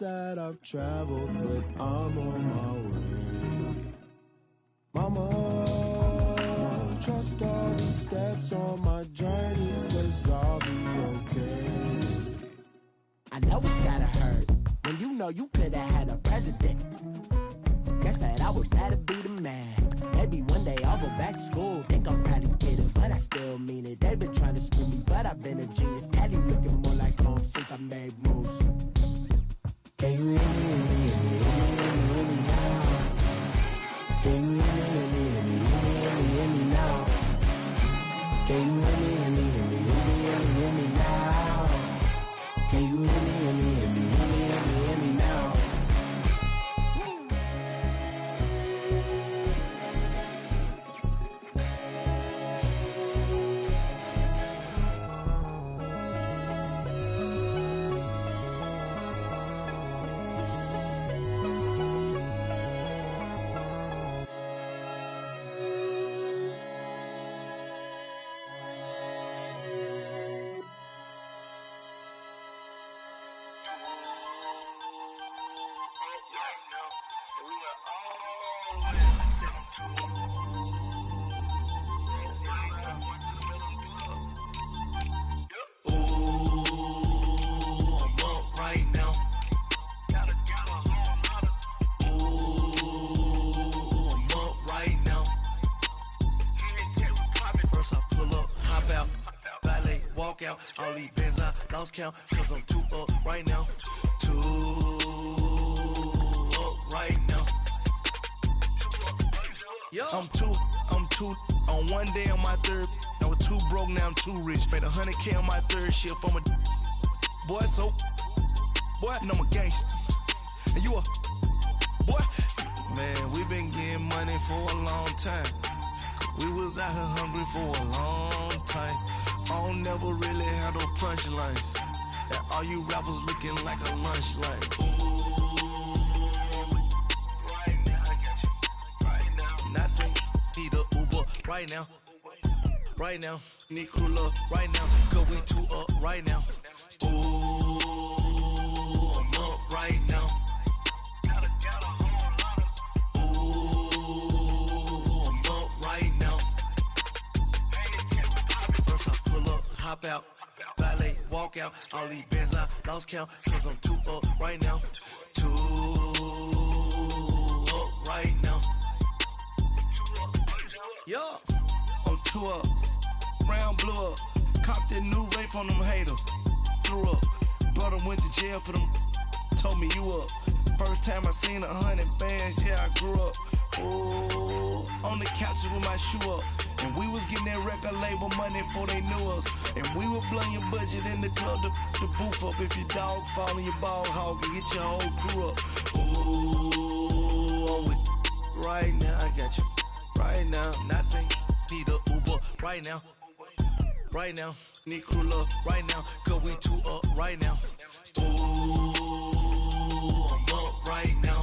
that I've traveled, but I'm on my way. Mama, trust all these steps on my journey, 'cause I'll be okay. I know it's gotta hurt when you know you could've had a president. Guess that I would rather be the man. Maybe one day I'll go back to school. Think I'm probably kidding, but I still mean it. They've been trying to school me, but I've been a genius. Cali looking more like home since I made moves. Can you hear me, hear me, hear me, hear me now? Can you hear me, hear me, hear me, hear me now? Can you hear me, hear me, hear me, hear me now? Can you hear me, hear me, hear me, hear me now? All these bands I lost count, 'cause I'm too up right now. Too up right now. Yo. I'm two on one day on my third. I was too broke, now I'm too rich. Made 100K on my third shift from a boy, so boy, and I'm a gangster. And you a boy. Man, we been getting money for a long time. We was out here hungry for a long time. I don't never really have no punchlines. And all you rappers looking like a lunch line. Ooh, right now, I got you. Right now. Nothing, need a Uber right now. Right now, need crew love right now. 'Cause we too up right now. Ooh, I'm up right now. Hop out, valet, walk out. All these bands I lost count, 'cause I'm too up right now. Too up right now. Yo, I'm too up. Round blew up. Copped that new rape on them haters. Threw up. Brother went to jail for them. Told me you up. First time I seen 100 bands, yeah, I grew up. Oh, on the couches with my shoe up. And we was getting that record label money before they knew us. And we were blowing your budget in the club to the booth up. If your dog fall in your ball hog and get your whole crew up. Ooh, I'm with right now, I got you. Right now, nothing, need a Uber right now. Right now, need crew love right now. 'Cause we too up right now. Ooh, I'm up right now.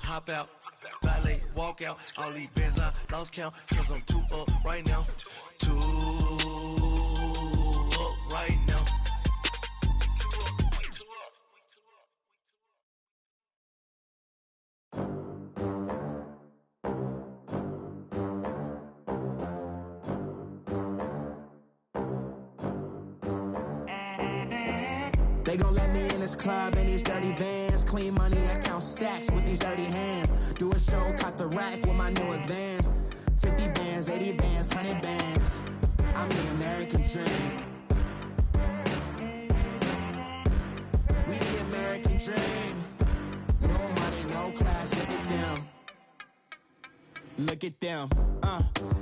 Hop out, valet, walk out. All these bands I lost count, 'cause I'm too up right now. Too up right now. They gon' let me in this club in these dirty vans. Clean money, I count stacks with these dirty hands. Do a show, cop the rack with my new advance. 50 bands, 80 bands, 100 bands. I'm the American dream. We the American dream. No money, no class, look at them. Look at them,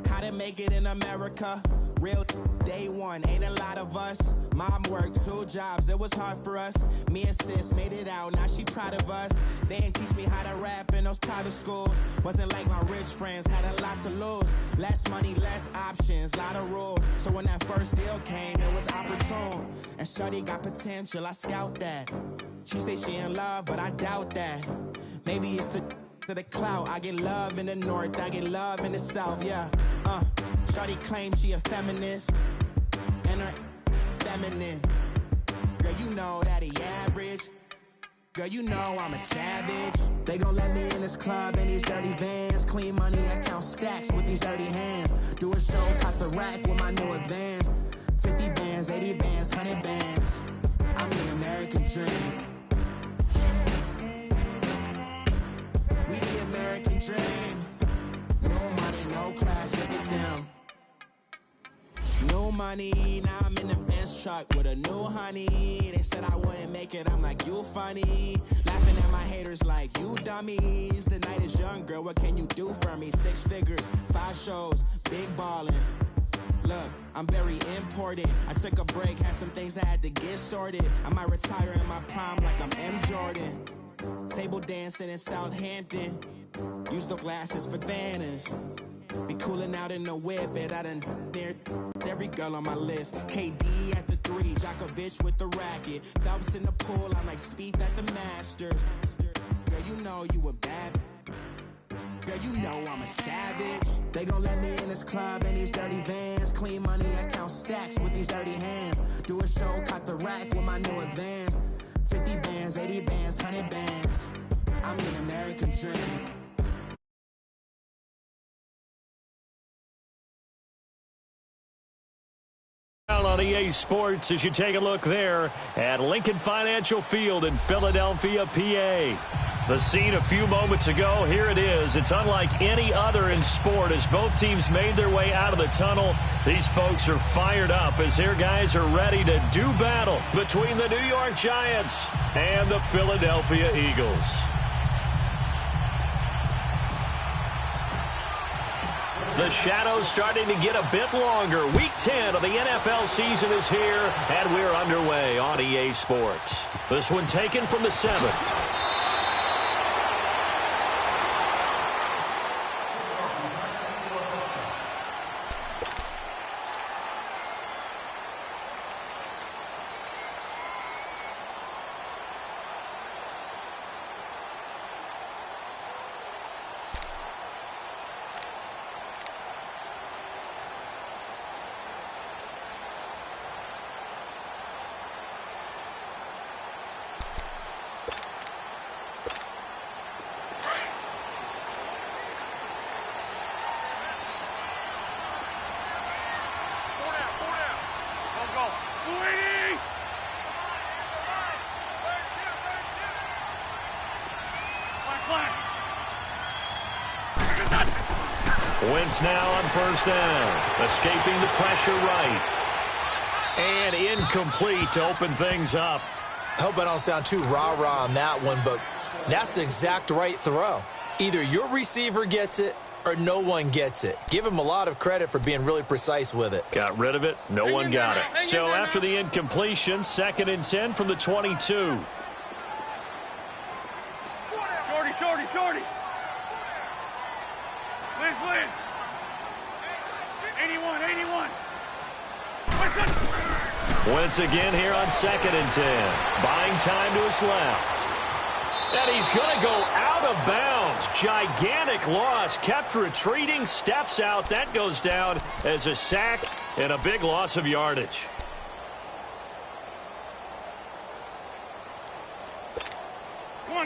how to make it in America. Real day one, ain't a lot of us. Mom worked 2 jobs, it was hard for us. Me and sis made it out, now she proud of us. They didn't teach me how to rap in those private schools. Wasn't like my rich friends, had a lot to lose. Less money, less options, lot of rules. So when that first deal came, it was opportune. And shorty got potential, I scout that. She say she in love, but I doubt that. Maybe it's the to the clout. I get love in the north, I get love in the south, yeah. Shawty claims she a feminist, and her feminine. Girl, you know that he average. Girl, you know I'm a savage. They gon' let me in this club in these dirty vans. Clean money, I count stacks with these dirty hands. Do a show, cop the rack with my new advance. 50 bands, 80 bands, 100 bands. I'm the American dream. We the American dream. No money, no class, look at them. No money, now I'm in the Benz truck with a new honey. They said I wouldn't make it, I'm like, you funny. Laughing at my haters like, you dummies. The night is young, girl, what can you do for me? 6 figures, 5 shows, big ballin'. Look, I'm very important. I took a break, had some things I had to get sorted. I might retire in my prime like I'm M. Jordan. Table dancing in Southampton. Use the glasses for Vanish. Be cooling out in the whip, but I done dared every girl on my list. KD at the 3, Djokovic with the racket. Phelps in the pool, I'm like Speed at the Masters. Girl, you know you a bad. Girl, you know I'm a savage. They gon' let me in this club in these dirty vans. Clean money, I count stacks with these dirty hands. Do a show, cop the rack with my new advance. 50 bands, 80 bands, 100 bands. I'm the American dream. On EA Sports as you take a look there at Lincoln Financial Field in Philadelphia, PA. The scene a few moments ago, here it is. It's unlike any other in sport as both teams made their way out of the tunnel. These folks are fired up as their guys are ready to do battle between the New York Giants and the Philadelphia Eagles. The shadows starting to get a bit longer. Week 10 of the NFL season is here, and we're underway on EA Sports. This one taken from the 7th. Wentz now on first down, escaping the pressure right. And incomplete to open things up. I hope I don't sound too rah-rah on that one, but that's the exact right throw. Either your receiver gets it or no one gets it. Give him a lot of credit for being really precise with it. Got rid of it. No one got it. So after the incompletion, 2nd and 10 from the 22. Shorty. Liz. 81. Wentz again here on 2nd and 10. Buying time to his left. And he's going to go out of bounds. Gigantic loss. Kept retreating. Steps out. That goes down as a sack and a big loss of yardage.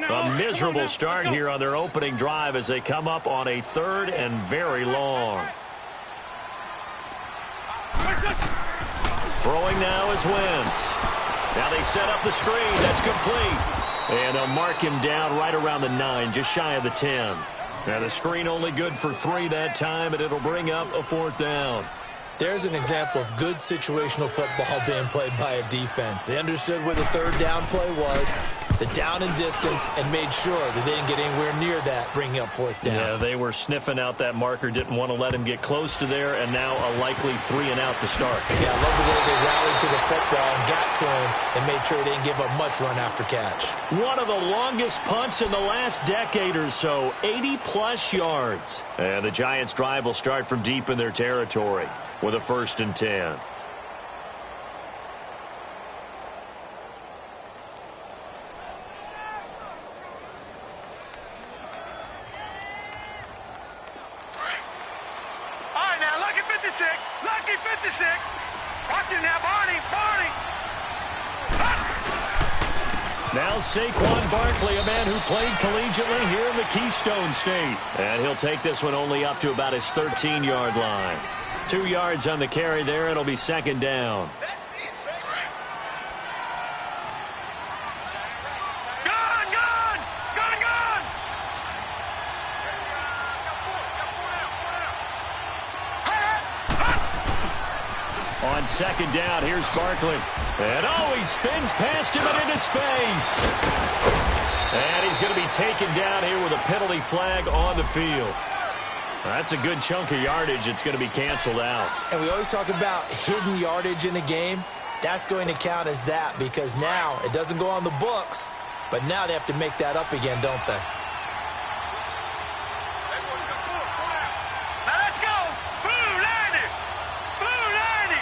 A miserable start here on their opening drive as they come up on a 3rd and very long. Throwing now is Wentz. Now they set up the screen. That's complete. And they'll mark him down right around the 9, just shy of the 10. Now the screen only good for 3 that time, and it'll bring up a 4th down. There's an example of good situational football being played by a defense. They understood where the 3rd down play was, the down and distance, and made sure that they didn't get anywhere near that, bringing up 4th down. Yeah, they were sniffing out that marker, didn't want to let him get close to there, and now a likely 3 and out to start. Yeah, I love the way they rallied to the football and got to him and made sure they didn't give up much run after catch. One of the longest punts in the last decade or so, 80-plus yards. And the Giants' drive will start from deep in their territory with a 1st and 10. 56. Lucky 56. Watch it now, Barney. Barney. Now Saquon Barkley, a man who played collegiately here in the Keystone State. And he'll take this one only up to about his 13-yard line. 2 yards on the carry there. It'll be second down. On second down, here's Barkley. And he spins past him and into space. And he's going to be taken down here with a penalty flag on the field. That's a good chunk of yardage. It's going to be canceled out. And we always talk about hidden yardage in a game. That's going to count as that because now it doesn't go on the books, but now they have to make that up again, don't they? Now let's go. Blue 90. Blue 90.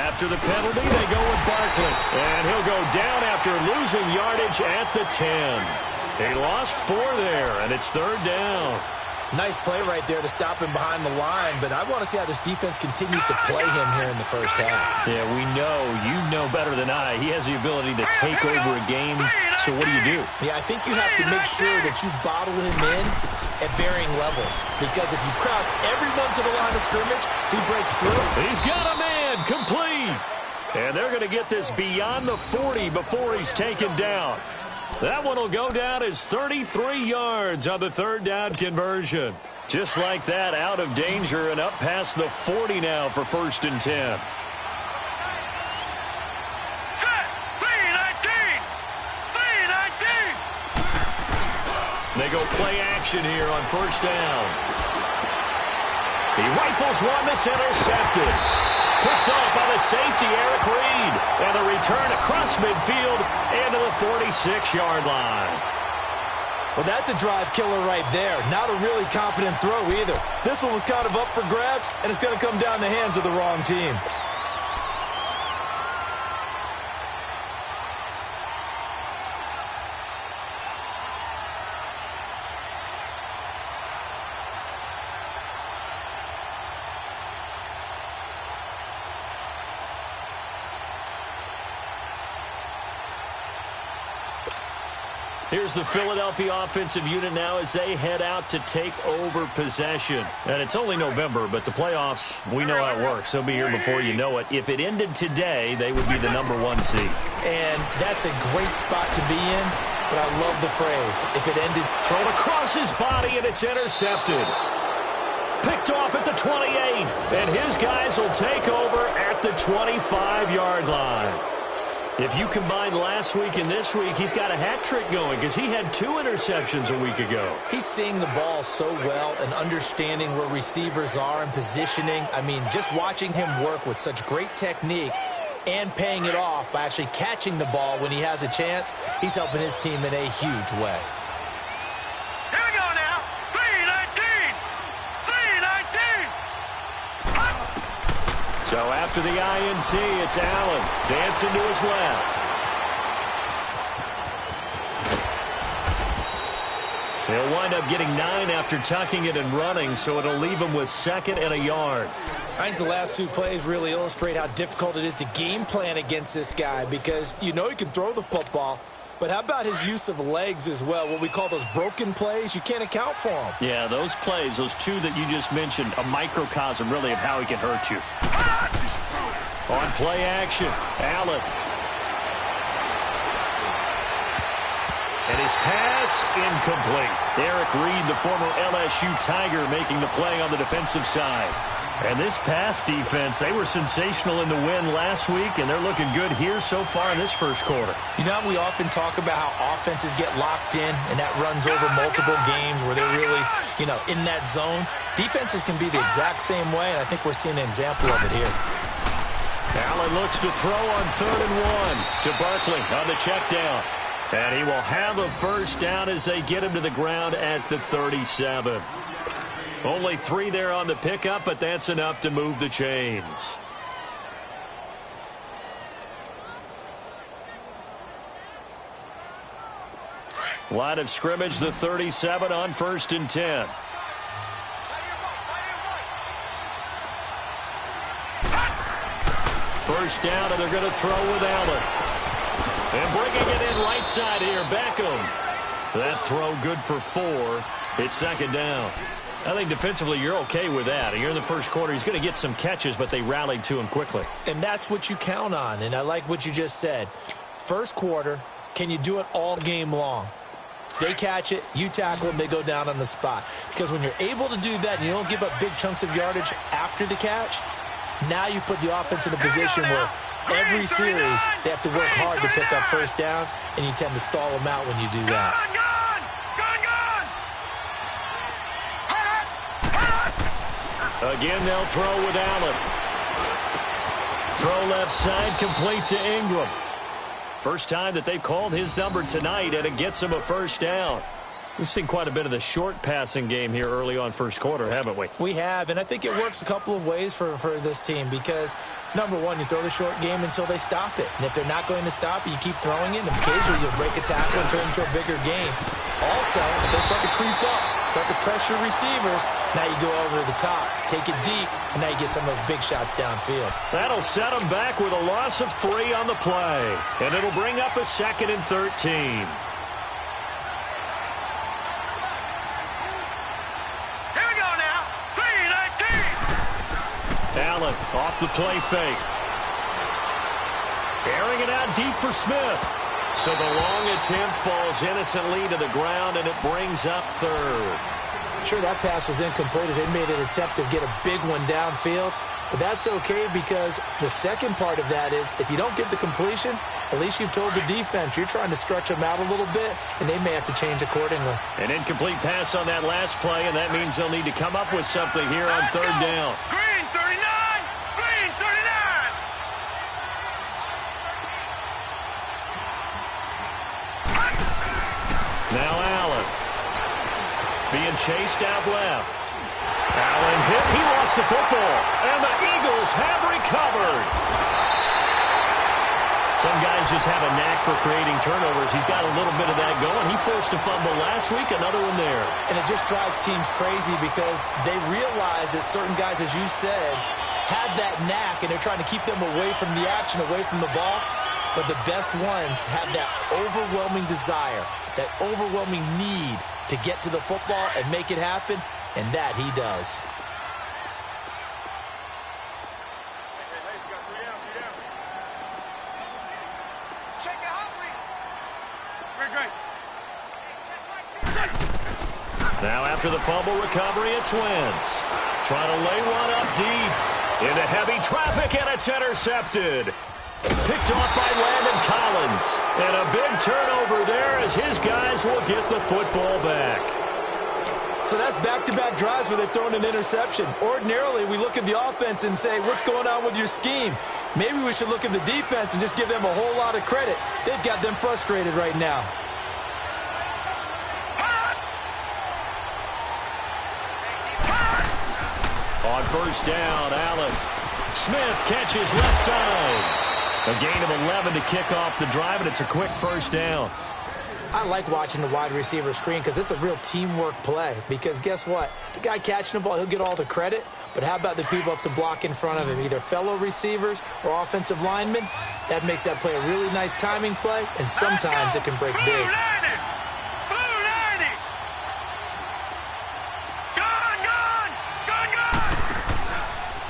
After the penalty, they go with Barkley. And he'll go down after losing yardage at the 10. He lost 4 there, and it's third down. Nice play right there to stop him behind the line, but I want to see how this defense continues to play him here in the first half. Yeah, we know. You know better than I. He has the ability to take over a game, so what do? Yeah, I think you have to make sure that you bottle him in at varying levels, because if you crowd everyone to the line of scrimmage, if he breaks through. He's got a man, complete. And they're going to get this beyond the 40 before he's taken down. That one will go down as 33 yards on the third down conversion. Just like that, out of danger and up past the 40 now for first and 10. Set. B-19. B-19. They go play action here on first down. He rifles one that's intercepted. Picked off by the safety, Eric Reed. And the return across midfield into the 46-yard line. Well, that's a drive killer right there. Not a really confident throw either. This one was kind of up for grabs, and it's going to come down the hands of the wrong team. Here's the Philadelphia offensive unit now as they head out to take over possession. And it's only November, but the playoffs, we know how it works. They'll be here before you know it. If it ended today, they would be the #1 seed. And that's a great spot to be in, but I love the phrase, if it ended. Thrown across his body, and it's intercepted. Picked off at the 28, and his guys will take over at the 25-yard line. If you combine last week and this week, he's got a hat trick going because he had 2 interceptions a week ago. He's seeing the ball so well and understanding where receivers are and positioning. I mean, just watching him work with such great technique and paying it off by actually catching the ball when he has a chance, he's helping his team in a huge way. Here we go now. B-19. B-19. So after the INT, it's Allen. Dancing to his left. He'll wind up getting 9 after tucking it and running, so it'll leave him with 2nd and a yard. I think the last 2 plays really illustrate how difficult it is to game plan against this guy because you know he can throw the football, but how about his use of legs as well? What we call those broken plays, you can't account for them. Yeah, those plays, those 2 that you just mentioned, a microcosm really of how he can hurt you. On play action, Allen. And his pass incomplete. Eric Reed, the former LSU Tiger, making the play on the defensive side. And this pass defense, they were sensational in the win last week, and they're looking good here so far in this first quarter. You know, we often talk about how offenses get locked in, and that runs over multiple games where they're really, in that zone. Defenses can be the exact same way, and I think we're seeing an example of it here. Allen looks to throw on 3rd and 1 to Barkley on the check down. And he will have a first down as they get him to the ground at the 37. Only 3 there on the pickup, but that's enough to move the chains. Line of scrimmage, the 37 on 1st and 10. First down, and they're going to throw with Allen. And bringing it in right side here, Beckham. That throw good for 4. It's second down. I think defensively you're okay with that. You're in the first quarter. He's going to get some catches, but they rallied to him quickly. And that's what you count on, and I like what you just said. First quarter, can you do it all game long? They catch it, you tackle them, they go down on the spot. Because when you're able to do that and you don't give up big chunks of yardage after the catch, now you put the offense in a position where every series they have to work hard to pick up first downs, and you tend to stall them out when you do that. Again, they'll throw with Allen. Throw left side, complete to Ingram. First time that they've called his number tonight, and it gets him a first down. We've seen quite a bit of the short passing game here early on first quarter, haven't we? We have, and I think it works a couple of ways for this team because, number one, you throw the short game until they stop it. And if they're not going to stop it, you keep throwing it, and occasionally you'll break a tackle and turn it into a bigger game. Also, if they start to creep up, start to pressure receivers, now you go over the top, take it deep, and now you get some of those big shots downfield. That'll set them back with a loss of 3 on the play, and it'll bring up a 2nd and 13. Allen off the play fake. Airing it out deep for Smith. So the long attempt falls innocently to the ground, and it brings up 3rd. Sure, that pass was incomplete as they made an attempt to get a big one downfield. But that's okay because the second part of that is if you don't get the completion, at least you've told the defense you're trying to stretch them out a little bit, and they may have to change accordingly. An incomplete pass on that last play, and that means they'll need to come up with something here on 3rd down. Green 39! Green 39! Now Allen. Being chased out left. Allen hit. He lost the football. And the Eagles have recovered. Some guys just have a knack for creating turnovers. He's got a little bit of that going. He forced a fumble last week, another one there. And it just drives teams crazy because they realize that certain guys, as you said, have that knack, and they're trying to keep them away from the action, away from the ball. But the best ones have that overwhelming desire, that overwhelming need to get to the football and make it happen, and that he does. Now after the fumble recovery, it's Wentz. Trying to lay one up deep. Into heavy traffic, and it's intercepted. Picked off by Landon Collins. And a big turnover there as his guys will get the football back. So that's back-to-back drives where they've thrown an interception. Ordinarily, we look at the offense and say, what's going on with your scheme? Maybe we should look at the defense and just give them a whole lot of credit. They've got them frustrated right now. On first down, Allen. Smith catches left side. A gain of 11 to kick off the drive, and it's a quick first down. I like watching the wide receiver screen because it's a real teamwork play. Because guess what? The guy catching the ball, he'll get all the credit. But how about the people up to block in front of him, either fellow receivers or offensive linemen? That makes that play a really nice timing play, and sometimes it can break big.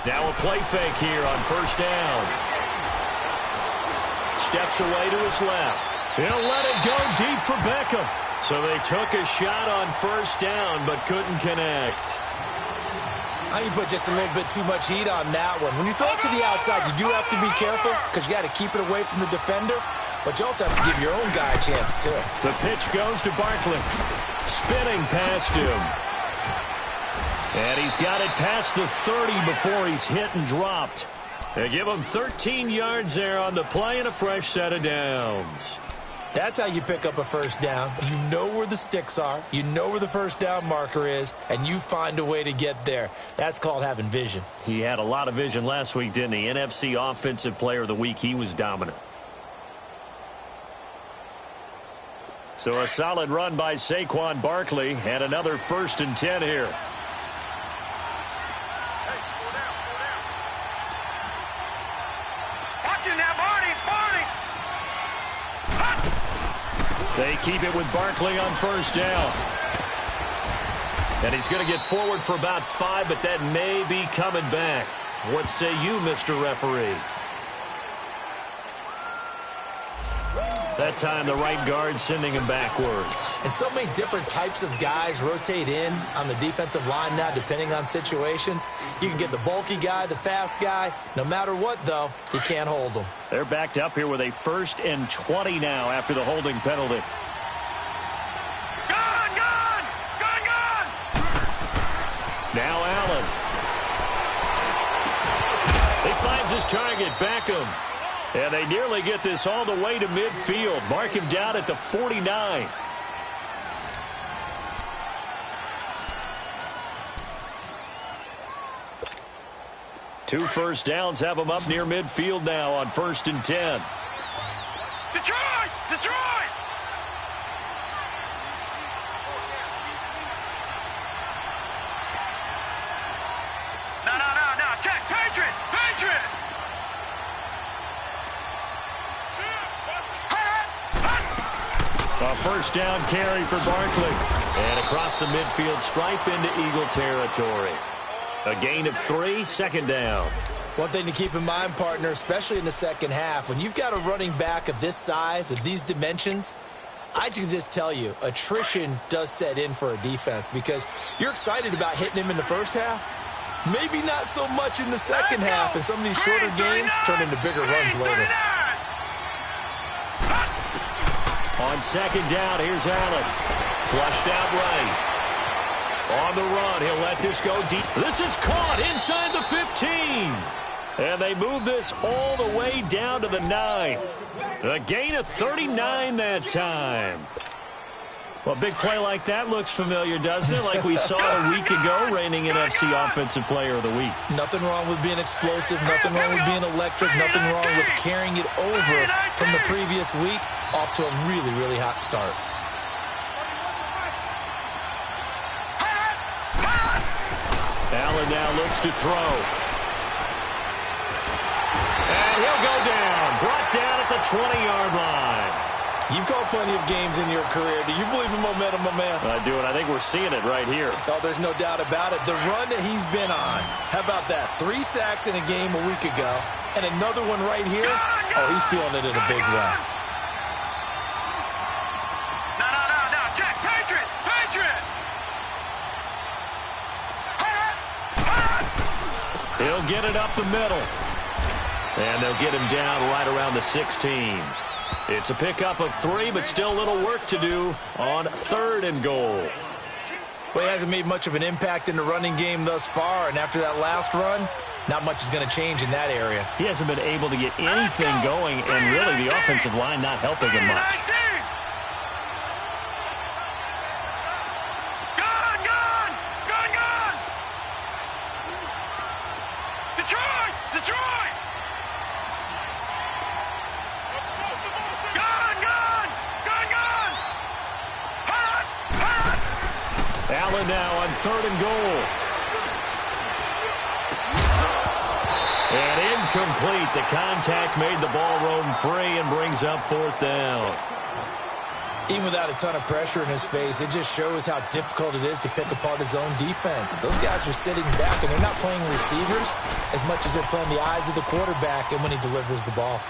Now a play fake here on first down. Steps away to his left. He'll let it go deep for Beckham. So they took a shot on first down but couldn't connect. I think you put just a little bit too much heat on that one. When you throw it to the outside, you do have to be careful because you got to keep it away from the defender. But you also have to give your own guy a chance, too. The pitch goes to Barkley. Spinning past him. And he's got it past the 30 before he's hit and dropped. They give him 13 yards there on the play and a fresh set of downs. That's how you pick up a first down. You know where the sticks are. You know where the first down marker is, and you find a way to get there. That's called having vision. He had a lot of vision last week, didn't he? NFC Offensive Player of the Week. He was dominant. So a solid run by Saquon Barkley and another 1st and 10 here. They keep it with Barkley on first down. And he's going to get forward for about 5, but that may be coming back. What say you, Mr. Referee? That time the right guard sending him backwards. And so many different types of guys rotate in on the defensive line now depending on situations. You can get the bulky guy, the fast guy. No matter what, though, he can't hold them. They're backed up here with a 1st and 20 now after the holding penalty. Now Allen. He finds his target, Beckham. And they nearly get this all the way to midfield. Mark him down at the 49. Two first downs have them up near midfield now on 1st and 10. Detroit! Detroit! No. Check. Patriot! Patriot! A first down carry for Barkley. And across the midfield stripe into Eagle territory. A gain of 3, 2nd down. One thing to keep in mind, partner, especially in the second half, when you've got a running back of this size, of these dimensions, I can just tell you, attrition does set in for a defense because you're excited about hitting him in the first half. Maybe not so much in the second half, and some of these shorter gains turn into bigger runs later. On 2nd down, here's Allen. Flushed out right. On the run, he'll let this go deep. This is caught inside the 15. And they move this all the way down to the 9. A gain of 39 that time. Well, a big play like that looks familiar, doesn't it? Like we saw a week ago, reigning NFC Offensive Player of the Week. Nothing wrong with being explosive. Nothing wrong with being electric. Nothing wrong with carrying it over from the previous week off to a really, really hot start. Allen now looks to throw. And he'll go down. Brought down at the 20-yard line. You've called plenty of games in your career. Do you believe in momentum, my man? I do, and I think we're seeing it right here. Oh, there's no doubt about it. The run that he's been on. How about that? 3 sacks in a game a week ago. And another one right here. Oh, he's feeling it in a big way. No. Check. Patriot! Patriot! He'll get it up the middle. And they'll get him down right around the 16. It's a pickup of 3, but still a little work to do on 3rd and goal. Well, he hasn't made much of an impact in the running game thus far, and after that last run, not much is going to change in that area. He hasn't been able to get anything going, and really the offensive line not helping him much. Detroit! Allen now on 3rd and goal. And incomplete. The contact made the ball roam free and brings up 4th down. Even without a ton of pressure in his face, it just shows how difficult it is to pick apart his own defense. Those guys are sitting back, and they're not playing receivers as much as they're playing the eyes of the quarterback and when he delivers the ball.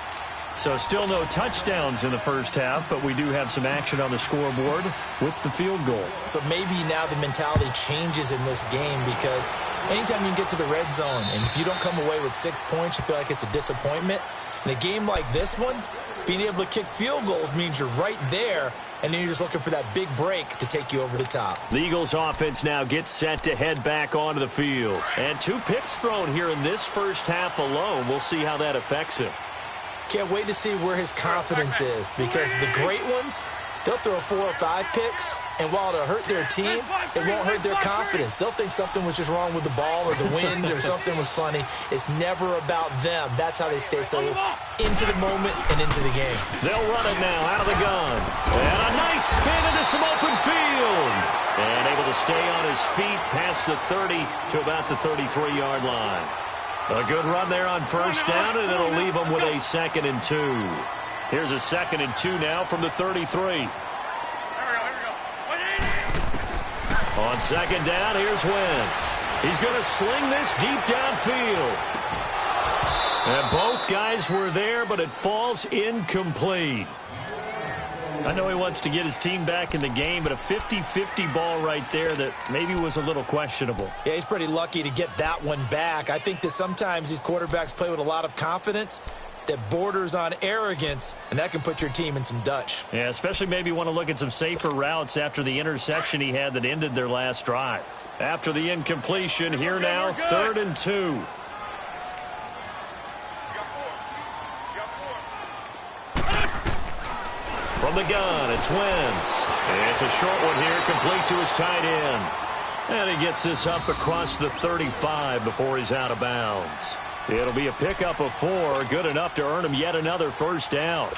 So still no touchdowns in the first half, but we do have some action on the scoreboard with the field goal. So maybe now the mentality changes in this game because anytime you can get to the red zone, and if you don't come away with 6 points, you feel like it's a disappointment. In a game like this one, being able to kick field goals means you're right there, and then you're just looking for that big break to take you over the top. The Eagles offense now gets set to head back onto the field. And 2 picks thrown here in this first half alone. We'll see how that affects him. Can't wait to see where his confidence is because the great ones, they'll throw 4 or 5 picks, and while it'll hurt their team, it won't hurt their confidence. They'll think something was just wrong with the ball or the wind or something was funny. It's never about them. That's how they stay so into the moment and into the game. They'll run it now out of the gun. And a nice spin into some open field. And able to stay on his feet past the 30 to about the 33-yard line. A good run there on first down, and it'll leave them with a 2nd and 2. Here's a 2nd and 2 now from the 33. On second down, here's Wentz. He's going to sling this deep downfield. And both guys were there, but it falls incomplete. I know he wants to get his team back in the game, but a 50-50 ball right there that maybe was a little questionable. Yeah, he's pretty lucky to get that one back. I think that sometimes these quarterbacks play with a lot of confidence that borders on arrogance, and that can put your team in some Dutch. Yeah, especially maybe want to look at some safer routes after the interception he had that ended their last drive. After the incompletion, here now, 3rd and 2. From the gun, it's Wentz. It's a short one here, complete to his tight end. And he gets this up across the 35 before he's out of bounds. It'll be a pickup of 4, good enough to earn him yet another first down.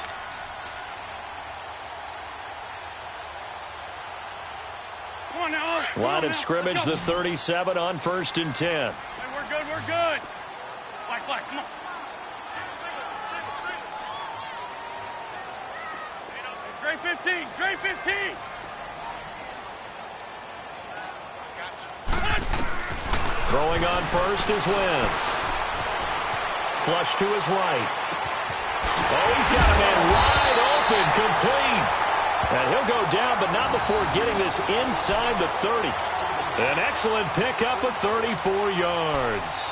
Line of scrimmage, the 37 on 1st and 10. Hey, we're good, we're good. Black, come on. Gray 15, Gray 15. Throwing on first is Wentz. Flush to his right. Oh, he's got a man wide open, complete. And he'll go down, but not before getting this inside the 30. An excellent pickup of 34 yards.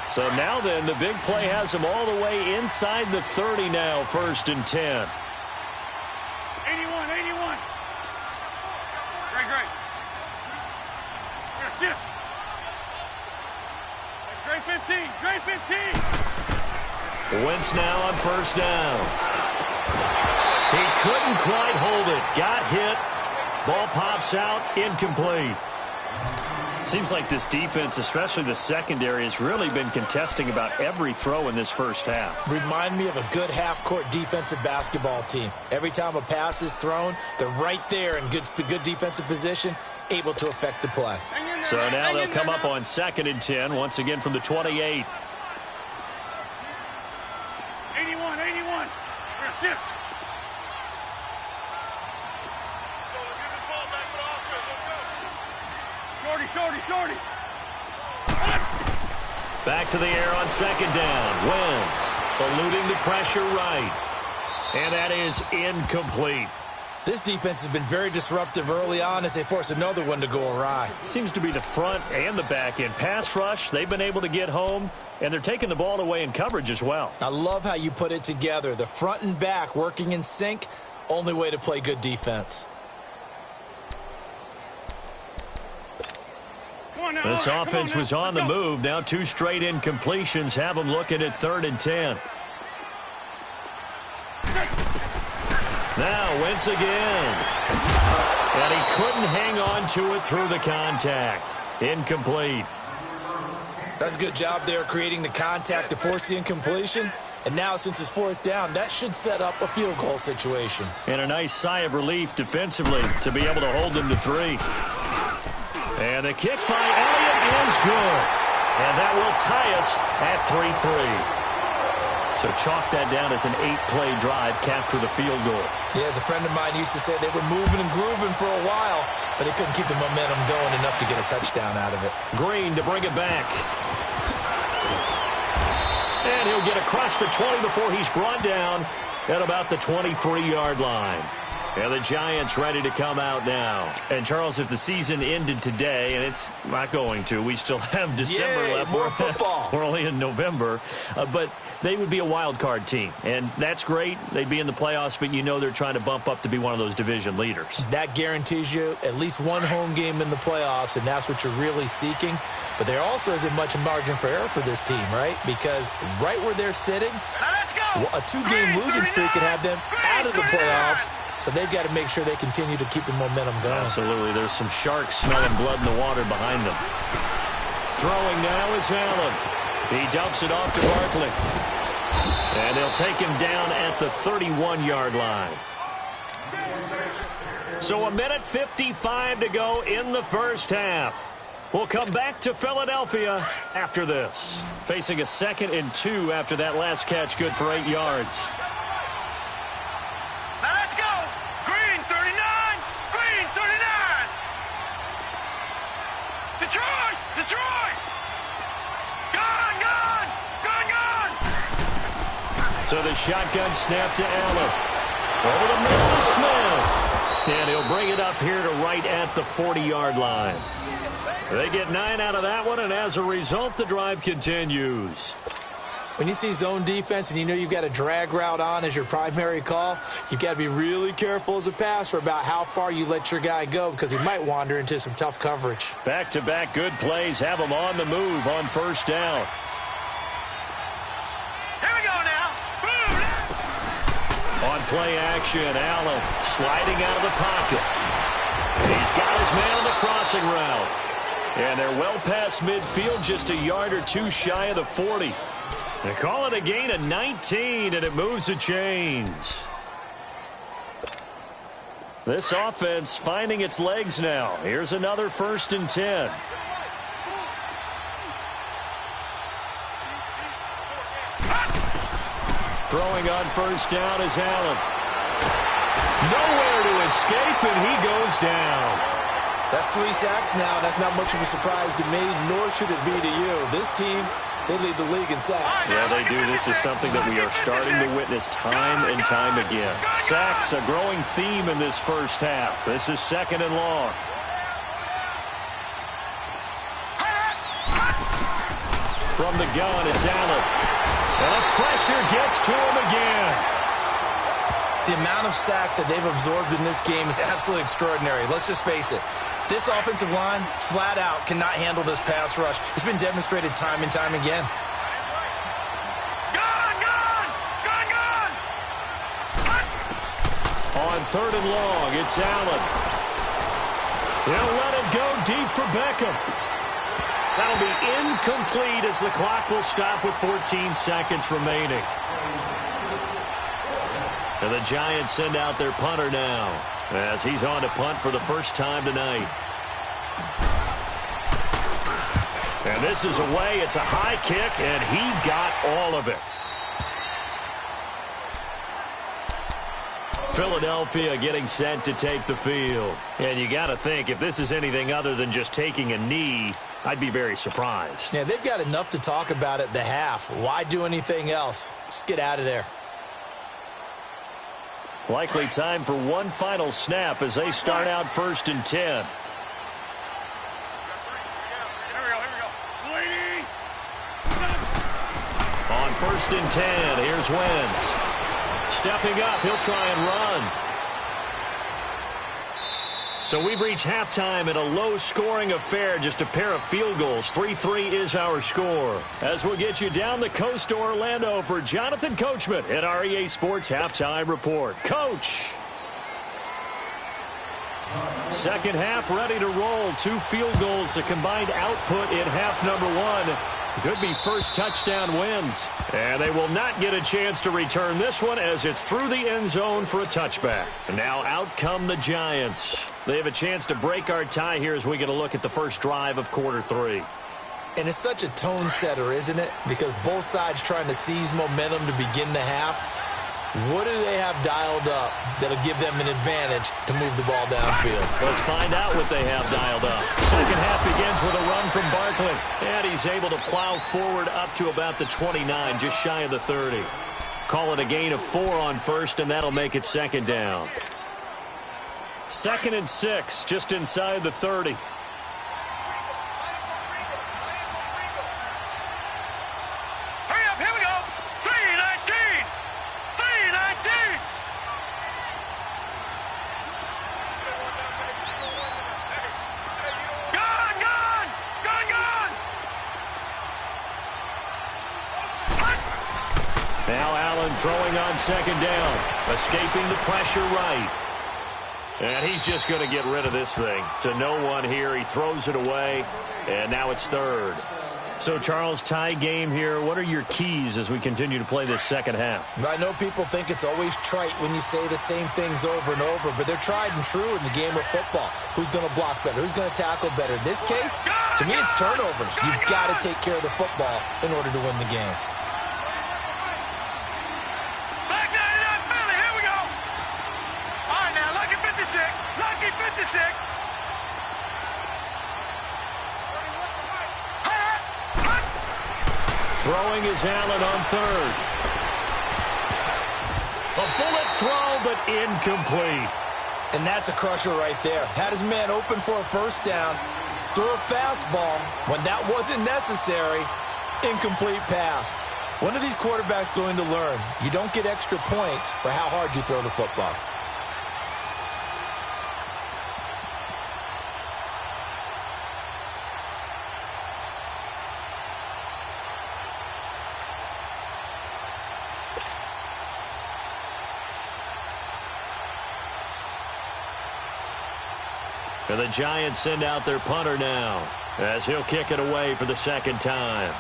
So now then, the big play has him all the way inside the 30 now, 1st and 10. 81. Great. Here, sit. Gray 15. Wentz now on 1st down. He couldn't quite hold it. Got hit. Ball pops out. Incomplete. Seems like this defense, especially the secondary, has really been contesting about every throw in this first half. Remind me of a good half-court defensive basketball team. Every time a pass is thrown, they're right there in good defensive position, able to affect the play. So now they'll come up on 2nd and 10, once again from the 28. 81. Here, sit. Shorty. Back to the air on 2nd down. Wentz eluding the pressure right. And that is incomplete. This defense has been very disruptive early on as they force another one to go awry. Seems to be the front and the back end. Pass rush, they've been able to get home, and they're taking the ball away in coverage as well. I love how you put it together. The front and back working in sync, only way to play good defense. This offense was on the move. Now 2 straight incompletions have them looking at 3rd and 10. Now Wentz again. And he couldn't hang on to it through the contact. Incomplete. That's a good job there creating the contact to force the incompletion. And now since it's 4th down, that should set up a field goal situation. And a nice sigh of relief defensively to be able to hold them to 3. And the kick by Elliott is good. And that will tie us at 3-3. So chalk that down as an 8-play drive, capture the field goal. Yeah, as a friend of mine used to say, they were moving and grooving for a while, but they couldn't keep the momentum going enough to get a touchdown out of it. Green to bring it back. And he'll get across the 20 before he's brought down at about the 23-yard line. And the Giants ready to come out now. And, Charles, if the season ended today, and it's not going to, we still have December left. More football. We're only in November. But they would be a wild card team. And that's great. They'd be in the playoffs, but you know they're trying to bump up to be one of those division leaders. That guarantees you at least one home game in the playoffs, and that's what you're really seeking. But there also isn't much margin for error for this team, right? Because right where they're sitting, a 2-game losing streak could have them out of the playoffs. So they've got to make sure they continue to keep the momentum going. Absolutely. There's some sharks smelling blood in the water behind them. Throwing now is Allen. He dumps it off to Barkley. And they'll take him down at the 31-yard line. So 1:55 to go in the first half. We'll come back to Philadelphia after this. Facing a 2nd and 2 after that last catch, good for 8 yards. Now let's go. Green 39. Green 39. Detroit. Detroit. Gone, gone. Gone, gone. So the shotgun snap to Allen. Over the middle to Smith. And he'll bring it up here to right at the 40-yard line. They get 9 out of that one, and as a result, the drive continues. When you see zone defense and you know you've got a drag route on as your primary call, you've got to be really careful as a passer about how far you let your guy go because he might wander into some tough coverage. Back-to-back good plays have him on the move on first down. Here we go now. On play action, Allen sliding out of the pocket. He's got his man on the crossing route. And they're well past midfield, just a yard or two shy of the 40. They call it a gain of 19, and it moves the chains. This offense finding its legs now. Here's another 1st and 10. Throwing on first down is Allen. Nowhere to escape, and he goes down. That's 3 sacks now. That's not much of a surprise to me, nor should it be to you. This team, they lead the league in sacks. Yeah, they do. This is something that we are starting to witness time and time again. Sacks, a growing theme in this first half. This is 2nd and long. From the gun, it's Allen. And the pressure gets to him again. The amount of sacks that they've absorbed in this game is absolutely extraordinary. Let's just face it. This offensive line, flat out, cannot handle this pass rush. It's been demonstrated time and time again. Gone, gone. Gone, gone. On 3rd and long, it's Allen. He'll let it go deep for Beckham. That'll be incomplete as the clock will stop with 14 seconds remaining. And the Giants send out their punter now as he's on to punt for the first time tonight. And this is away. It's a high kick, and he got all of it. Philadelphia getting set to take the field. And you got to think, if this is anything other than just taking a knee, I'd be very surprised. Yeah, they've got enough to talk about at the half. Why do anything else? Just get out of there. Likely time for one final snap as they start out 1st and 10. Here we go. On 1st and 10, here's Wentz. Stepping up, he'll try and run. So we've reached halftime in a low-scoring affair, just a pair of field goals. 3-3 is our score. As we'll get you down the coast to Orlando for Jonathan Coachman at our EA Sports Halftime Report. Coach! Second half ready to roll. 2 field goals, the combined output in half number 1. Could be first touchdown wins. And they will not get a chance to return this one as it's through the end zone for a touchback. And now out come the Giants. They have a chance to break our tie here as we get a look at the first drive of quarter 3. And it's such a tone setter, isn't it? Because both sides trying to seize momentum to begin the half. What do they have dialed up that'll give them an advantage to move the ball downfield? Let's find out what they have dialed up. Second half begins with a run from Barkley. And he's able to plow forward up to about the 29, just shy of the 30. Call it a gain of 4 on first, and that'll make it 2nd down. 2nd and 6, just inside the 30. Hurry up, here we go. 3:19. 3:19. Gone, gone. Gone, gone. Now Allen throwing on 2nd down. Escaping the pressure right. And he's just going to get rid of this thing. To no one here. He throws it away. And now it's 3rd. So, Charles, tie game here. What are your keys as we continue to play this second half? I know people think it's always trite when you say the same things over and over, but they're tried and true in the game of football. Who's going to block better? Who's going to tackle better? In this case, to me, it's turnovers. You've got to take care of the football in order to win the game. Back 99 Philly, here we go. All right, now, lucky 56. Lucky 56. Throwing is Allen on third. A bullet throw, but incomplete. And that's a crusher right there. Had his man open for a first down, threw a fastball when that wasn't necessary, incomplete pass. When are these quarterbacks going to learn? You don't get extra points for how hard you throw the football. And the Giants send out their punter now as he'll kick it away for the second time.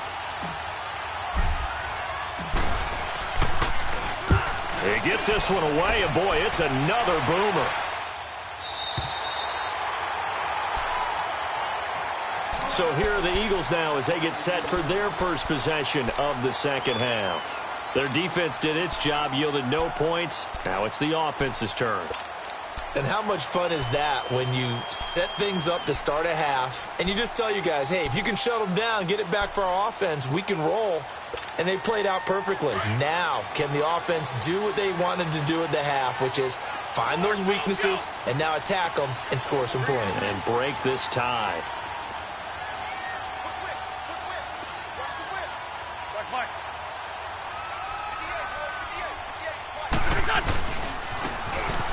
He gets this one away, and boy, it's another boomer. So here are the Eagles now as they get set for their first possession of the second half. Their defense did its job, yielded no points. Now it's the offense's turn. And how much fun is that when you set things up to start a half and you just tell you guys, hey, if you can shut them down, get it back for our offense, we can roll. And they played out perfectly. Now, can the offense do what they wanted to do at the half, which is find those weaknesses and now attack them and score some points. And break this tie.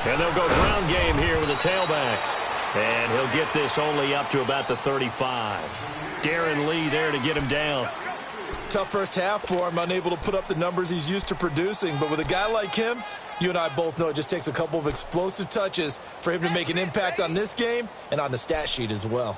And they'll go ground game here with a tailback. And he'll get this only up to about the 35. Darren Lee there to get him down. Tough first half for him, unable to put up the numbers he's used to producing. But with a guy like him, you and I both know it just takes a couple of explosive touches for him to make an impact on this game and on the stat sheet as well.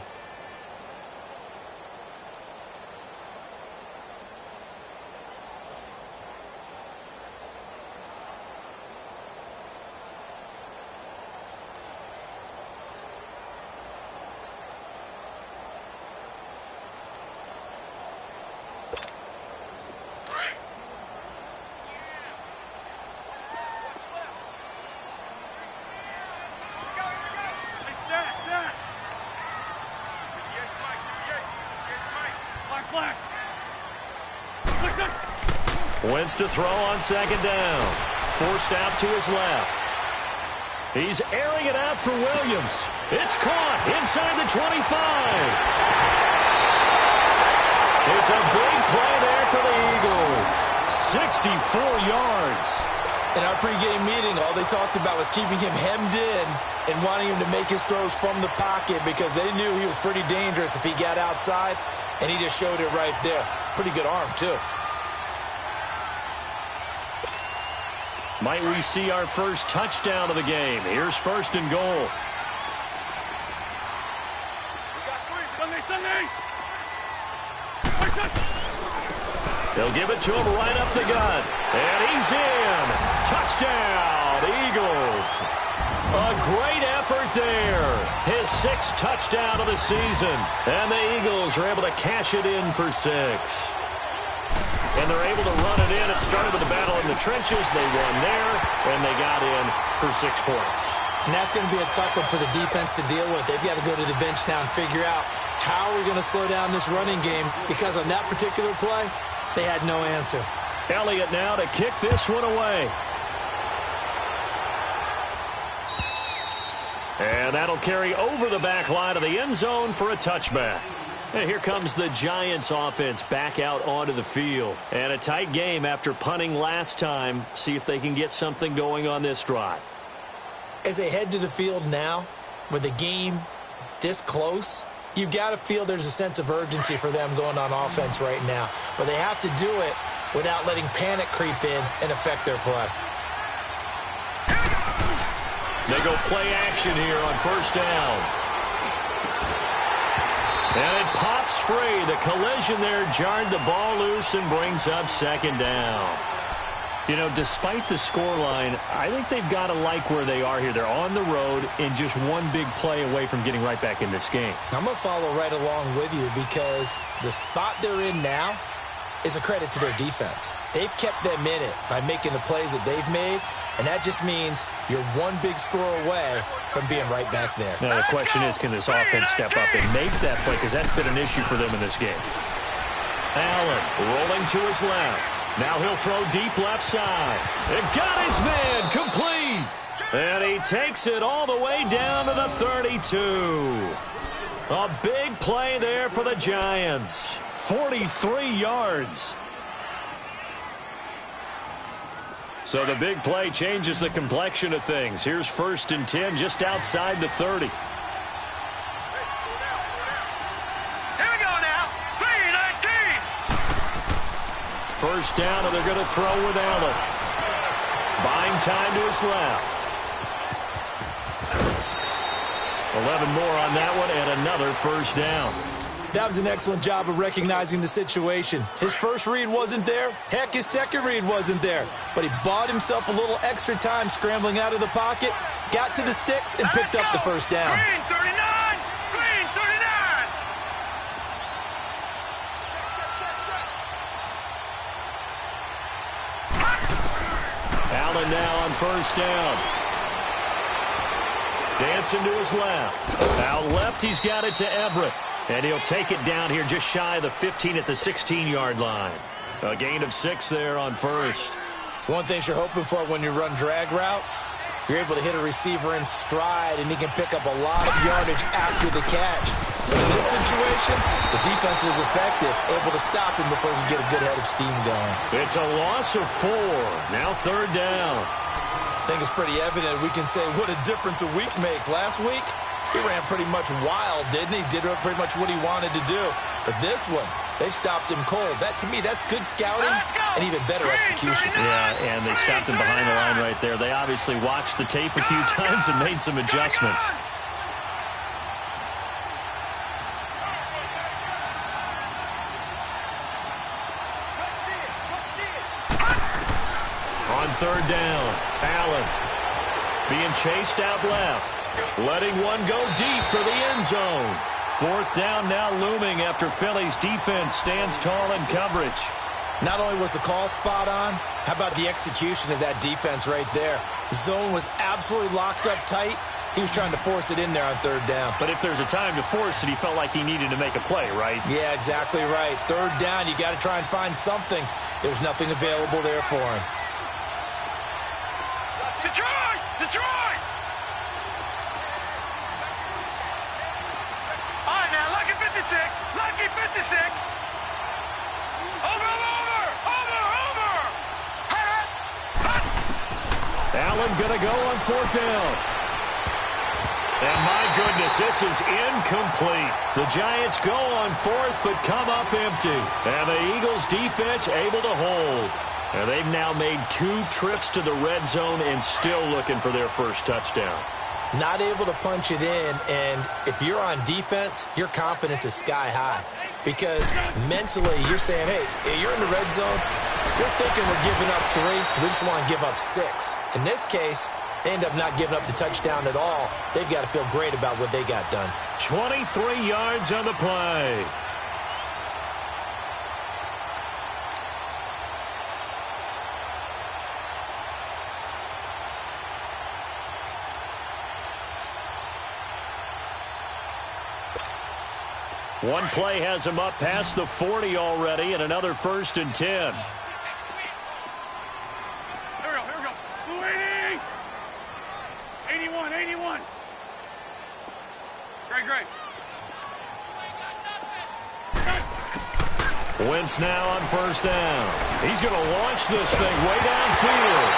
Wentz to throw on second down. Forced out to his left. He's airing it out for Williams. It's caught inside the 25. It's a big play there for the Eagles. 64 yards. In our pregame meeting, all they talked about was keeping him hemmed in and wanting him to make his throws from the pocket because they knew he was pretty dangerous if he got outside, and he just showed it right there. Pretty good arm, too. Might we see our first touchdown of the game? Here's first and goal. They'll give it to him right up the gut. And he's in. Touchdown, Eagles. A great effort there. His sixth touchdown of the season. And the Eagles are able to cash it in for 6. And they're able to run it in. It started with a battle in the trenches. They won there, and they got in for 6 points. And that's going to be a tough one for the defense to deal with. They've got to go to the bench now and figure out how are we going to slow down this running game, because on that particular play, they had no answer. Elliott now to kick this one away. And that'll carry over the back line of the end zone for a touchback. And here comes the Giants offense back out onto the field. And a tight game after punting last time. See if they can get something going on this drive. As they head to the field now, with the game this close, you've got to feel there's a sense of urgency for them going on offense right now. But they have to do it without letting panic creep in and affect their play. They go play action here on first down. And it pops free. The collision there jarred the ball loose and brings up second down. You know, despite the scoreline, I think they've got to like where they are here. They're on the road and just one big play away from getting right back in this game. I'm going to follow right along with you because the spot they're in now is a credit to their defense. They've kept them in it by making the plays that they've made, and that just means you're one big score away from being right back there. Now, the question is, can this offense step up and make that play? Because that's been an issue for them in this game. Allen rolling to his left. Now he'll throw deep left side. It got his man complete. And he takes it all the way down to the 32. A big play there for the Giants. 43 yards. So the big play changes the complexion of things. Here's 1st and 10 just outside the 30. Here we go now. 3-19. First down, and they're going to throw with Allen. Buying time to his left. 11 more on that one, and another first down. That was an excellent job of recognizing the situation. His first read wasn't there. Heck, his second read wasn't there. But he bought himself a little extra time scrambling out of the pocket, got to the sticks, and picked up the first down. Green 39. Green 39. Allen now on first down. Dancing to his left. Out left, he's got it to Everett. And he'll take it down here just shy of the 15 at the 16-yard line. A gain of 6 there on first. One thing you're hoping for when you run drag routes, you're able to hit a receiver in stride, and he can pick up a lot of yardage after the catch. But in this situation, the defense was effective, able to stop him before he could get a good head of steam going. It's a loss of 4. Now 3rd down. I think it's pretty evident we can say what a difference a week makes. Last week, he ran pretty much wild, didn't he? Did pretty much what he wanted to do. But this one, they stopped him cold. That, to me, that's good scouting and even better execution. Yeah, and they stopped him behind the line right there. They obviously watched the tape a few times and made some adjustments. On 3rd down, Allen being chased out left. Letting one go deep for the end zone. 4th down now looming after Philly's defense stands tall in coverage. Not only was the call spot on, how about the execution of that defense right there? The zone was absolutely locked up tight. He was trying to force it in there on 3rd down. But if there's a time to force it, he felt like he needed to make a play, right? Yeah, exactly right. 3rd down, you got to try and find something. There's nothing available there for him. Detroit! Detroit! All right, now, lucky 56. Lucky 56. Over. Allen going to go on 4th down. And my goodness, this is incomplete. The Giants go on 4th but come up empty. And the Eagles defense able to hold. And they've now made 2 trips to the red zone and still looking for their first touchdown. Not able to punch it in, and if you're on defense, your confidence is sky high. Because mentally, you're saying, hey, you're in the red zone. We're thinking we're giving up 3. We just want to give up 6. In this case, they end up not giving up the touchdown at all. They've got to feel great about what they got done. 23 yards on the play. One play has him up past the 40 already, and another 1st and 10. Here we go. 81. Great. Wentz now on 1st down. He's going to launch this thing way downfield.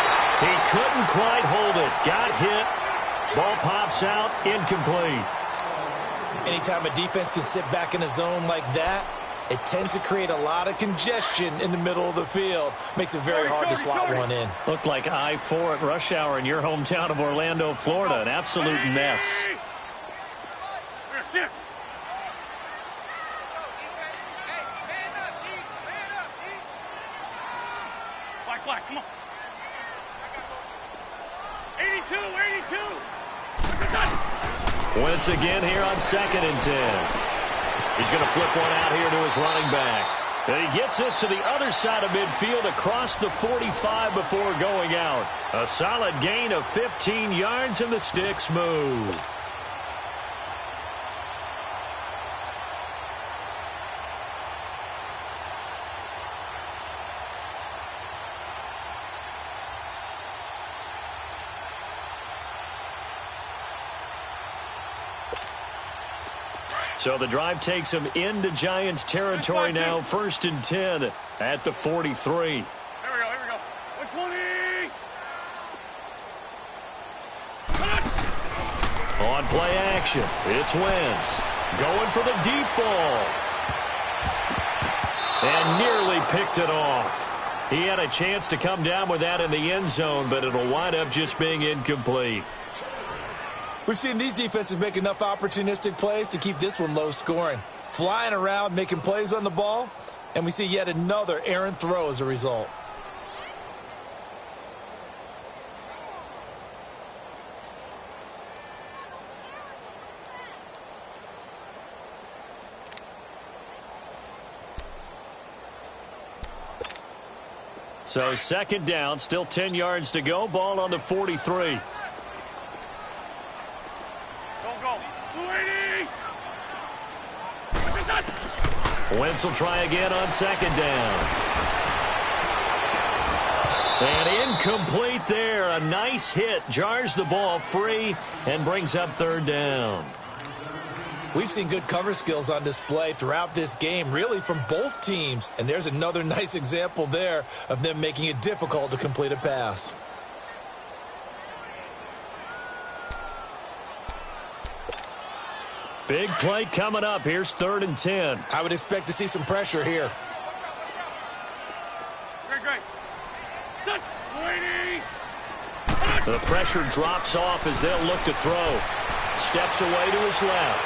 He couldn't quite hold it. Got hit. Ball pops out. Incomplete. Anytime a defense can sit back in a zone like that, it tends to create a lot of congestion in the middle of the field. Makes it very hard to slot one in. Looked like I-4 at rush hour in your hometown of Orlando, Florida. An absolute mess. Wentz again here on 2nd and 10. He's going to flip one out here to his running back. And he gets this to the other side of midfield across the 45 before going out. A solid gain of 15 yards, and the sticks move. So the drive takes him into Giants territory now. 1st and 10 at the 43. Here we go. 120. On play action, it's Wentz. Going for the deep ball. And nearly picked it off. He had a chance to come down with that in the end zone, but it'll wind up just being incomplete. We've seen these defenses make enough opportunistic plays to keep this one low scoring. Flying around, making plays on the ball, and we see yet another errant throw as a result. So 2nd down, still 10 yards to go. Ball on the 43. Wentz will try again on 2nd down. And incomplete there. A nice hit. Jars the ball free and brings up 3rd down. We've seen good cover skills on display throughout this game, really from both teams. And there's another nice example there of them making it difficult to complete a pass. Big play coming up. Here's 3rd and 10. I would expect to see some pressure here. The pressure drops off as they'll look to throw. Steps away to his left.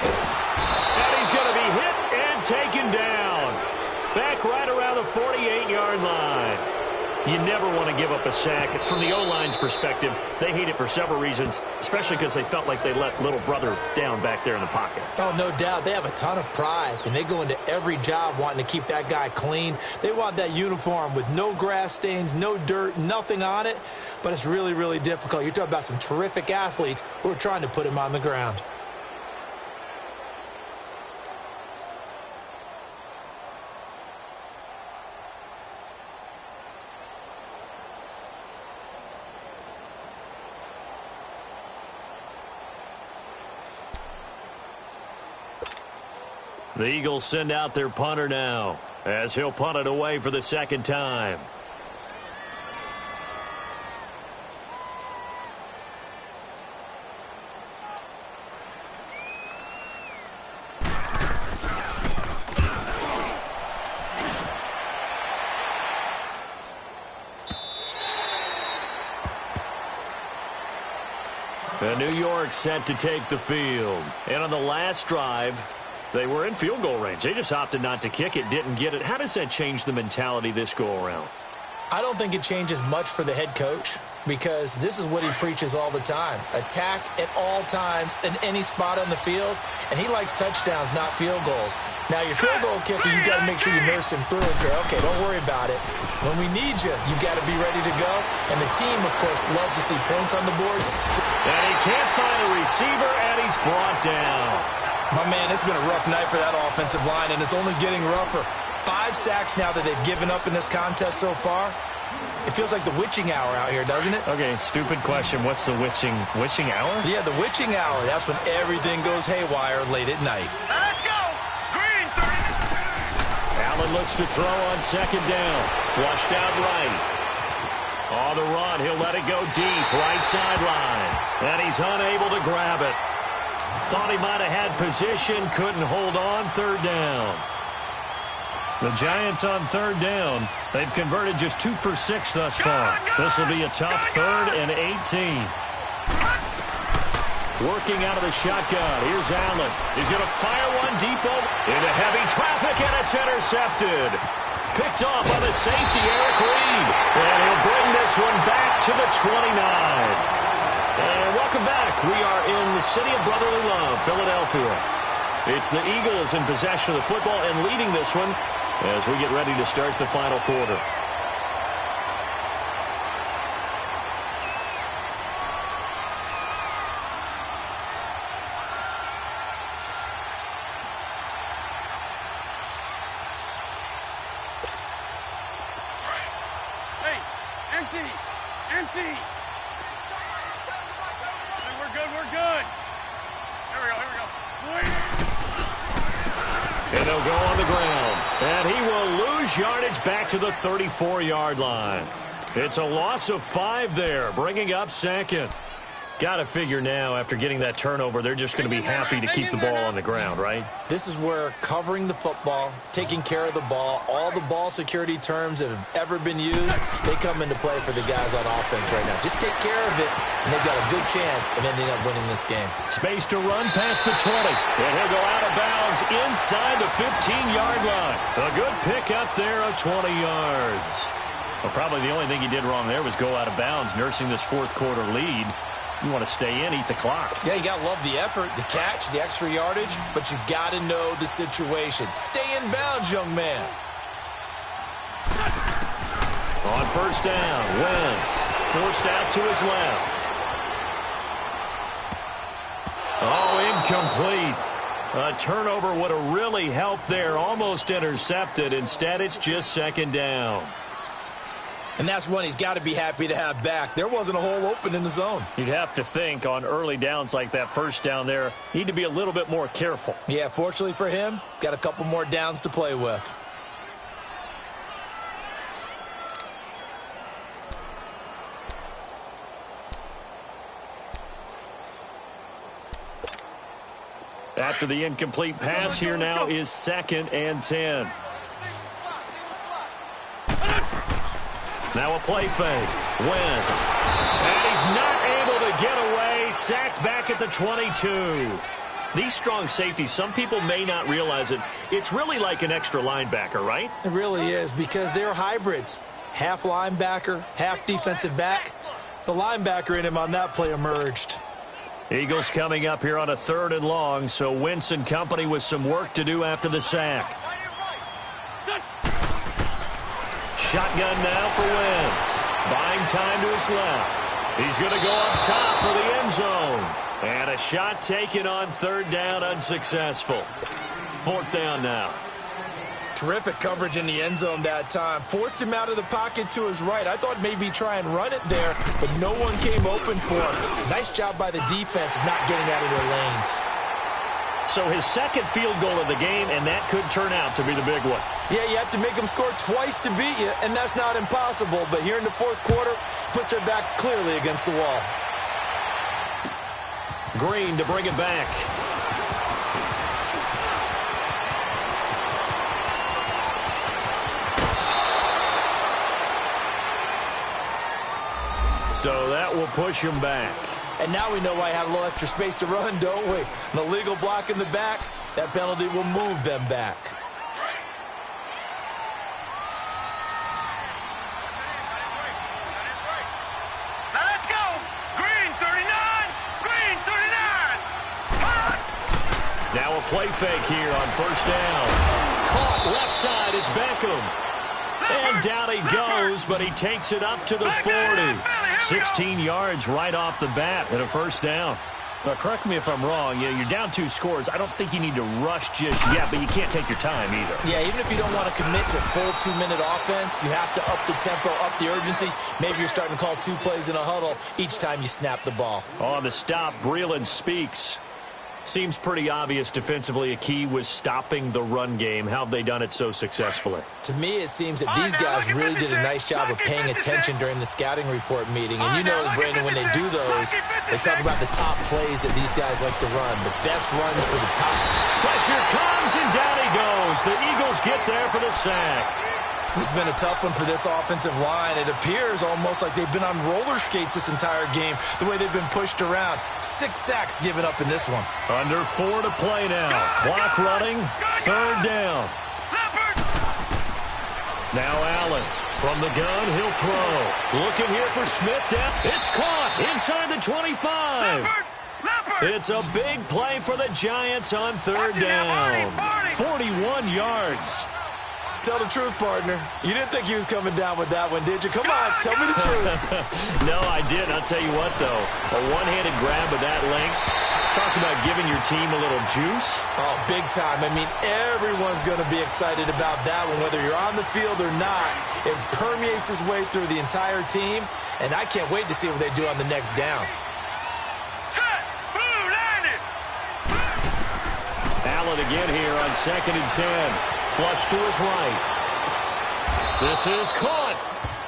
And he's going to be hit and taken down. Back right around the 48-yard line. You never want to give up a sack. From the O-line's perspective, they hate it for several reasons, especially because they felt like they let little brother down back there in the pocket. Oh, no doubt. They have a ton of pride, and they go into every job wanting to keep that guy clean. They want that uniform with no grass stains, no dirt, nothing on it, but it's really, really difficult. You're talking about some terrific athletes who are trying to put him on the ground. The Eagles send out their punter now as he'll punt it away for the 2nd time. And New York set to take the field. And on the last drive, they were in field goal range. They just opted not to kick it, didn't get it. How does that change the mentality this go-around? I don't think it changes much for the head coach because this is what he preaches all the time. Attack at all times in any spot on the field, and he likes touchdowns, not field goals. Now, your field goal kicker, you got to make sure you nurse him through and say, okay, don't worry about it. When we need you, you got to be ready to go. And the team, of course, loves to see points on the board. And he can't find a receiver, and he's brought down. My man, it's been a rough night for that offensive line, and it's only getting rougher. 5 sacks now that they've given up in this contest so far. It feels like the witching hour out here, doesn't it? Okay, stupid question. What's the witching hour? Yeah, the witching hour. That's when everything goes haywire late at night. Let's go. Green 3. Allen looks to throw on 2nd down. Flushed out right. On the run, he'll let it go deep, right sideline. And he's unable to grab it. Thought he might have had position, couldn't hold on. 3rd down. The Giants on 3rd down. They've converted just 2 for 6 thus far. This will be a tough 3rd and 18. Working out of the shotgun. Here's Allen. He's going to fire one deep into heavy traffic, and it's intercepted. Picked off by the safety, Eric Reed. And he'll bring this one back to the 29. And welcome back. We are in the city of brotherly love, Philadelphia. It's the Eagles in possession of the football and leading this one as we get ready to start the final quarter. Empty. Hey, we're good. Here we go. And they'll go on the ground. And he will lose yardage back to the 34-yard line. It's a loss of 5 there, bringing up second. Got to figure now, after getting that turnover, they're just going to be happy to keep the ball on the ground, right? This is where covering the football, taking care of the ball, all the ball security terms that have ever been used, they come into play for the guys on offense right now. Just take care of it, and they've got a good chance of ending up winning this game. Space to run past the 20. And he'll go out of bounds inside the 15-yard line. A good pickup there of 20 yards. Well, probably the only thing he did wrong there was go out of bounds, nursing this fourth quarter lead. You want to stay in, eat the clock. Yeah, you got to love the effort, the catch, the extra yardage, but you got to know the situation. Stay in bounds, young man. On first down, Wentz forced out to his left. Oh, incomplete. A turnover would have really helped there. Almost intercepted. Instead, it's just second down. And that's one he's got to be happy to have back. There wasn't a hole open in the zone. You'd have to think on early downs like that first down there, need to be a little bit more careful. Yeah, fortunately for him, got a couple more downs to play with. After the incomplete pass, here now is 2nd and 10. Now a play fake. Wentz. And he's not able to get away. Sacked back at the 22. These strong safeties, some people may not realize it. It's really like an extra linebacker, right? It really is, because they're hybrids. Half linebacker, half defensive back. The linebacker in him on that play emerged. Eagles coming up here on a 3rd and long, so Wentz and company with some work to do after the sack. Shotgun now for Wentz. Buying time to his left. He's going to go up top for the end zone. And a shot taken on 3rd down, unsuccessful. 4th down now. Terrific coverage in the end zone that time. Forced him out of the pocket to his right. I thought maybe try and run it there, but no one came open for him. Nice job by the defense of not getting out of their lanes. So his 2nd field goal of the game, and that could turn out to be the big one. Yeah, you have to make them score twice to beat you, and that's not impossible. But here in the 4th quarter, puts their backs clearly against the wall. Green to bring it back. So that will push him back. And now we know why I have a little extra space to run, don't we? An illegal block in the back, that penalty will move them back. Now let's go. Green 39. Green 39. Now a play fake here on first down. Caught left side, it's Beckham. And down he goes, but he takes it up to the 40. 16 yards right off the bat and a first down. Now, correct me if I'm wrong. Yeah, you're down 2 scores. I don't think you need to rush just yet, but you can't take your time either. Yeah, even if you don't want to commit to full 2-minute offense, you have to up the tempo, up the urgency. Maybe you're starting to call 2 plays in a huddle each time you snap the ball. On the stop, Breeland speaks. Seems pretty obvious defensively a key was stopping the run game. How have they done it so successfully? To me, it seems that these guys really did a nice job of paying attention during the scouting report meeting. And you know, Brandon, when they do those, they talk about the top plays that these guys like to run, the best runs for the top. Pressure comes, and down he goes. The Eagles get there for the sack. This has been a tough one for this offensive line. It appears almost like they've been on roller skates this entire game, the way they've been pushed around. 6 sacks given up in this one. Under 4 to play now. Clock running. 3rd down. Now Allen From the gun, he'll throw. Looking here for Smith down. It's caught inside the 25. It's a big play for the Giants on third down. 41 yards. Tell the truth, partner. You didn't think he was coming down with that one, did you? Come on, tell me the truth. No, I didn't. I'll tell you what, though. A one-handed grab with that length. Talk about giving your team a little juice. Oh, big time. I mean, everyone's going to be excited about that one, whether you're on the field or not. It permeates its way through the entire team, and I can't wait to see what they do on the next down. Allen again here on 2nd and 10. Flush to his right. This is caught.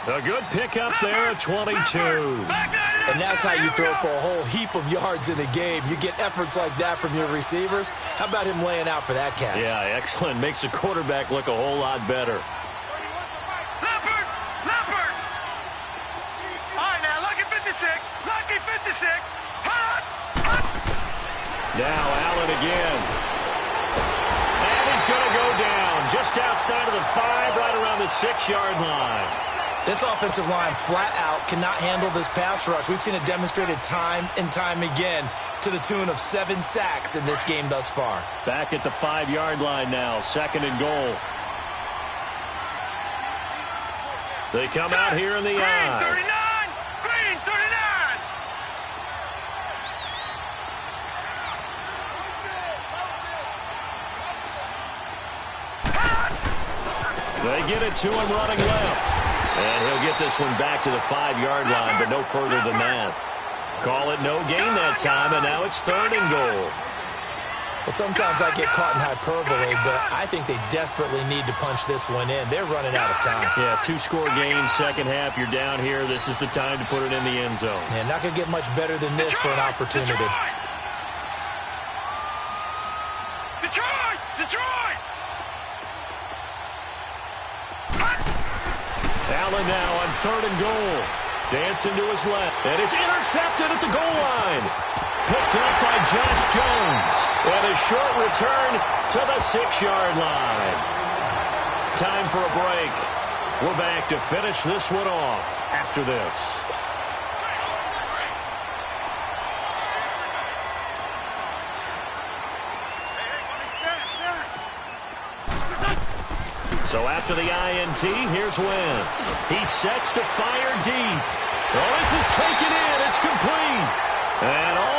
A good pickup there at 22. And that's how you throw for a whole heap of yards in the game. You get efforts like that from your receivers. How about him laying out for that catch? Yeah, excellent. Makes the quarterback look a whole lot better. Leopard! All right, now, lucky 56. Lucky 56. Hot! Now Allen again. And he's going to go down just outside of the 5, right around the 6-yard line. This offensive line flat out cannot handle this pass rush. We've seen it demonstrated time and time again to the tune of 7 sacks in this game thus far. Back at the 5-yard line now, 2nd and goal. They come out here in the eye. Green 39! Green 39! They get it to him running left. And he'll get this one back to the 5-yard line, but no further than that. Call it no gain that time, and now it's 3rd and goal. Well, sometimes I get caught in hyperbole, but I think they desperately need to punch this one in. They're running out of time. Yeah, 2-score game, second half. You're down here. This is the time to put it in the end zone. Yeah, not going to get much better than this for an opportunity. Detroit! Allen now on 3rd and goal. Dancing to his left. And it's intercepted at the goal line. Picked up by Josh Jones. And a short return to the 6-yard line. Time for a break. We're back to finish this one off after this. So after the INT, here's Wentz. He sets to fire deep. Oh, this is taken in. It's complete. And all